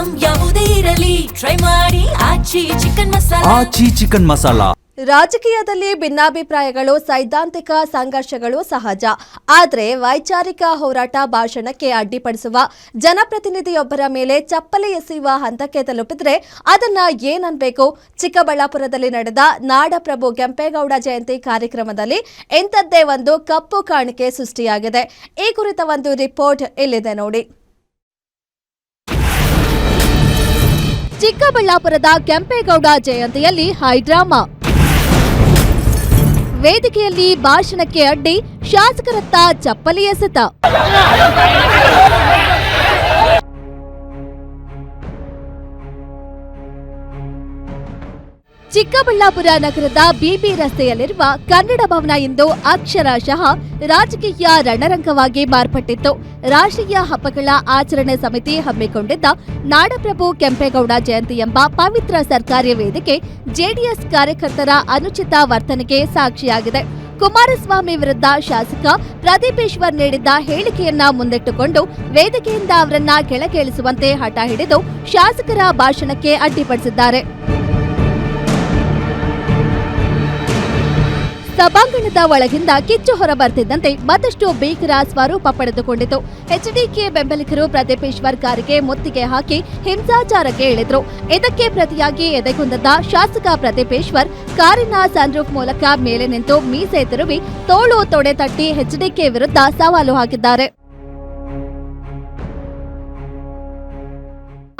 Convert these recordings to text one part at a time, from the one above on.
Item ಯಾವುದೇ ಇರಲಿ try ಮಾಡಿ ಆಚಿ ಚಿಕನ್ ಮಸಾಲಾ. ರಾಜಕೀಯದಲ್ಲಿ ಭಿನ್ನಾಭಿಪ್ರಾಯಗಳು, ಸೈದ್ಧಾಂತಿಕ ಸಂಘರ್ಷಗಳು ಸಹಜ. ಆದರೆ ವೈಚಾರಿಕ ಹೋರಾಟ ಭಾಷಣಕ್ಕೆ ಅಡ್ಡಿಪಡಿಸುವ ಜನಪ್ರತಿನಿಧಿಯೊಬ್ಬರ ಮೇಲೆ ಚಪ್ಪಲಿ ಎಸೆಯುವ ಹಂತಕ್ಕೆ ತಲುಪಿದ್ರೆ ಅದನ್ನ ಏನನ್ಬೇಕು? ಚಿಕ್ಕಬಳ್ಳಾಪುರದಲ್ಲಿ ನಡೆದ ನಾಡಪ್ರಭು ಕೆಂಪೇಗೌಡ ಜಯಂತಿ ಕಾರ್ಯಕ್ರಮದಲ್ಲಿ ಇಂಥದ್ದೇ ಒಂದು ಕಪ್ಪು ಕಾಣಿಕೆ ಸೃಷ್ಟಿಯಾಗಿದೆ. ಈ ಕುರಿತ ಒಂದು ರಿಪೋರ್ಟ್ ಇಲ್ಲಿದೆ ನೋಡಿ. ಚಿಕ್ಕಬಳ್ಳಾಪುರದ ಕೆಂಪೇಗೌಡ ಜಯಂತಿಯಲ್ಲಿ ಹೈಡ್ರಾಮಾ. ವೇದಿಕೆಯಲ್ಲಿ ಭಾಷಣಕ್ಕೆ ಅಡ್ಡಿ, ಶಾಸಕರತ್ತ ಚಪ್ಪಲಿ ಎಸೆತ. ಚಿಕ್ಕಬಳ್ಳಾಪುರ ನಗರದ ಬಿಬಿ ರಸ್ತೆಯಲ್ಲಿರುವ ಕನ್ನಡ ಭವನ ಇಂದು ಅಕ್ಷರಶಃ ರಾಜಕೀಯ ರಣರಂಗವಾಗಿ ಮಾರ್ಪಟ್ಟಿತ್ತು. ರಾಷ್ಟ್ರೀಯ ಹಬ್ಬಗಳ ಆಚರಣೆ ಸಮಿತಿ ಹಮ್ಮಿಕೊಂಡಿದ್ದ ನಾಡಪ್ರಭು ಕೆಂಪೇಗೌಡ ಜಯಂತಿ ಎಂಬ ಪವಿತ್ರ ಸರ್ಕಾರಿ ವೇದಿಕೆ ಜೆಡಿಎಸ್ ಕಾರ್ಯಕರ್ತರ ಅನುಚಿತ ವರ್ತನೆಗೆ ಸಾಕ್ಷಿಯಾಗಿದೆ. ಕುಮಾರಸ್ವಾಮಿ ವಿರುದ್ಧ ಶಾಸಕ ಪ್ರದೀಪೇಶ್ವರ್ ನೀಡಿದ್ದ ಹೇಳಿಕೆಯನ್ನ ಮುಂದಿಟ್ಟುಕೊಂಡು ವೇದಿಕೆಯಿಂದ ಅವರನ್ನ ಕೆಳಗಿಳಿಸುವಂತೆ ಹಠ ಹಿಡಿದು ಶಾಸಕರ ಭಾಷಣಕ್ಕೆ ಅಡ್ಡಿಪಡಿಸಿದ್ದಾರೆ. ಸಭಾಂಗಣದ ಒಳಗಿಂದ ಕಿಚ್ಚು ಹೊರಬರ್ತಿದ್ದಂತೆ ಮತ್ತಷ್ಟು ಭೀಕರ ಸ್ವರೂಪ ಪಡೆದುಕೊಂಡಿತು. ಎಚ್ಡಿಕೆ ಬೆಂಬಲಿಗರು ಪ್ರದೀಪೇಶ್ವರ್ ಕಾರಿಗೆ ಮುತ್ತಿಗೆ ಹಾಕಿ ಹಿಂಸಾಚಾರಕ್ಕೆ ಇಳಿದ್ರು. ಇದಕ್ಕೆ ಪ್ರತಿಯಾಗಿ ಎದೆಗುಂದದ ಶಾಸಕ ಪ್ರದೀಪೇಶ್ವರ್ ಕಾರಿನ ಸನ್ರೂಫ್ ಮೂಲಕ ಮೇಲೆ ನಿಂತು ಮೀಸೆ ತಿರುವಿ ತೋಳು ತೊಡೆ ತಟ್ಟಿ ಎಚ್ಡಿಕೆ ವಿರುದ್ಧ ಸವಾಲು ಹಾಕಿದ್ದಾರೆ.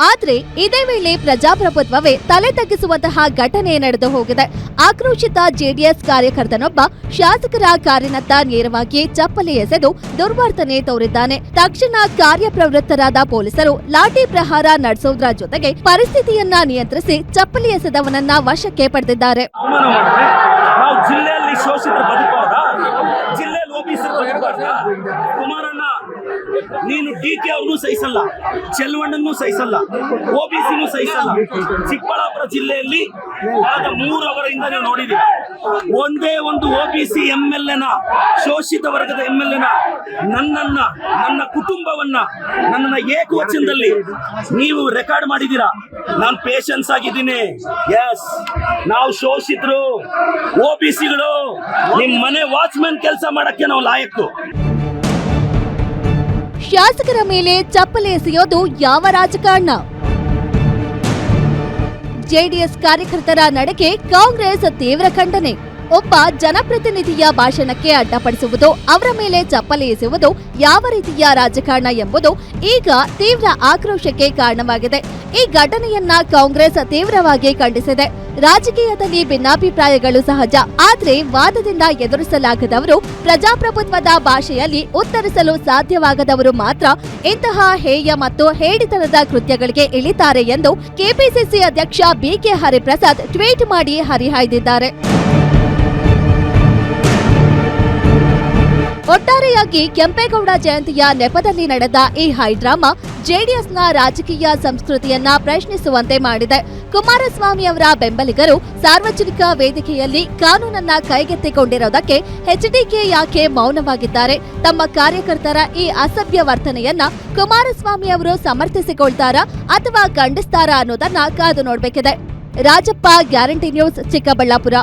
ಆದ್ರೆ ಇದೇ ವೇಳೆ ಪ್ರಜಾಪ್ರಭುತ್ವವೇ ತಲೆ ತಗ್ಗಿಸುವಂತಹ ಘಟನೆ ನಡೆದು ಹೋಗಿದೆ. ಆಕ್ರೋಶಿತ ಜೆಡಿಎಸ್ ಕಾರ್ಯಕರ್ತನೊಬ್ಬ ಶಾಸಕರ ಕಾರಿನತ್ತ ನೇರವಾಗಿ ಚಪ್ಪಲಿ ಎಸೆದು ದುರ್ವರ್ತನೆ ತೋರಿದ್ದಾನೆ. ತಕ್ಷಣ ಕಾರ್ಯಪ್ರವೃತ್ತರಾದ ಪೊಲೀಸರು ಲಾಠಿ ಪ್ರಹಾರ ನಡೆಸುವುದರ ಜೊತೆಗೆ ಪರಿಸ್ಥಿತಿಯನ್ನ ನಿಯಂತ್ರಿಸಿ ಚಪ್ಪಲಿ ಎಸೆದವನನ್ನ ವಶಕ್ಕೆ ಪಡೆದಿದ್ದಾರೆ. ನೀನು ಡಿಕೆ ಅವ್ರನ್ನೂ ಸಹಿಸಲ್ಲ, ಚೆಲ್ವಣ್ಣನ್ನು ಸಹಿಸಲ್ಲ, ಓಬಿಸಿನೂ ಸಹಿಸಲ್ಲ. ಚಿಕ್ಕಬಳ್ಳಾಪುರ ಜಿಲ್ಲೆಯಲ್ಲಿ ಕಳೆದ 3 ಅವರಿಂದ ನೀವು ನೋಡಿದ್ದೀರಿ, ಒಂದೇ ಒಂದು ಓಬಿಸಿ ಎಂಎಲ್ಎನ, ಶೋಷಿತ ವರ್ಗದ ಎಂಎಲ್ಎನ, ನನ್ನ ಕುಟುಂಬವನ್ನ, ನನ್ನನ್ನ ಏಕವಚನದಲ್ಲಿ ನೀವು ರೆಕಾರ್ಡ್ ಮಾಡಿದ್ದೀರಾ. ನಾನು ಪೇಷನ್ಸ್ ಆಗಿದ್ದೀನಿ. ಎಸ್, ನಾವು ಶೋಷಿತರು, ಓಬಿಸಿಗಳು, ನಿಮ್ ಮನೆ ವಾಚ್ಮನ್ ಕೆಲಸ ಮಾಡಕ್ಕೆ ನಾವು ಲಾಯಕ್ಕು. ಶಾಸಕರ ಮೇಲೆ ಚಪ್ಪಲಿ ಎಸೆಯೋದು ಯಾವ ರಾಜಕಾರಣ? ಜೆಡಿಎಸ್ ಕಾರ್ಯಕರ್ತರ ನಡೆಗೆ ಕಾಂಗ್ರೆಸ್ ತೀವ್ರ ಖಂಡನೆ. ಒಬ್ಬ ಜನಪ್ರತಿನಿಧಿಯ ಭಾಷಣಕ್ಕೆ ಅಡ್ಡಪಡಿಸುವುದು, ಅವರ ಮೇಲೆ ಚಪ್ಪಲಿ ಎಸೆಯುವುದು ಯಾವ ರೀತಿಯ ರಾಜಕಾರಣ ಎಂಬುದು ಈಗ ತೀವ್ರ ಆಕ್ರೋಶಕ್ಕೆ ಕಾರಣವಾಗಿದೆ. ಈ ಘಟನೆಯನ್ನ ಕಾಂಗ್ರೆಸ್ ತೀವ್ರವಾಗಿ ಖಂಡಿಸಿದೆ. ರಾಜಕೀಯದಲ್ಲಿ ಭಿನ್ನಾಭಿಪ್ರಾಯಗಳು ಸಹಜ, ಆದ್ರೆ ವಾದದಿಂದ ಎದುರಿಸಲಾಗದವರು, ಪ್ರಜಾಪ್ರಭುತ್ವದ ಭಾಷೆಯಲ್ಲಿ ಉತ್ತರಿಸಲು ಸಾಧ್ಯವಾಗದವರು ಮಾತ್ರ ಇಂತಹ ಹೇಯ ಮತ್ತು ಹೇಡಿತನದ ಕೃತ್ಯಗಳಿಗೆ ಇಳಿತಾರೆ ಎಂದು ಕೆಪಿಸಿಸಿ ಅಧ್ಯಕ್ಷ ಬಿಕೆ ಹರಿಪ್ರಸಾದ್ ಟ್ವೀಟ್ ಮಾಡಿ ಹರಿಹಾಯ್ದಿದ್ದಾರೆ. ಒಟ್ಟಾರೆಯಾಗಿ ಕೆಂಪೇಗೌಡ ಜಯಂತಿಯ ನೆಪದಲ್ಲಿ ನಡೆದ ಈ ಹೈಡ್ರಾಮಾ ಜೆಡಿಎಸ್ನ ರಾಜಕೀಯ ಸಂಸ್ಕೃತಿಯನ್ನ ಪ್ರಶ್ನಿಸುವಂತೆ ಮಾಡಿದೆ. ಕುಮಾರಸ್ವಾಮಿ ಅವರ ಬೆಂಬಲಿಗರು ಸಾರ್ವಜನಿಕ ವೇದಿಕೆಯಲ್ಲಿ ಕಾನೂನನ್ನ ಕೈಗೆತ್ತಿಕೊಂಡಿರೋದಕ್ಕೆ ಎಚ್ಡಿಕೆ ಯಾಕೆ ಮೌನವಾಗಿದ್ದಾರೆ? ತಮ್ಮ ಕಾರ್ಯಕರ್ತರ ಈ ಅಸಭ್ಯ ವರ್ತನೆಯನ್ನ ಕುಮಾರಸ್ವಾಮಿ ಅವರು ಸಮರ್ಥಿಸಿಕೊಳ್ತಾರಾ ಅಥವಾ ಖಂಡಿಸ್ತಾರಾ ಅನ್ನೋದನ್ನ ಕಾದು ನೋಡಬೇಕಿದೆ. Rajappa, guarantee news, Chikkaballapur.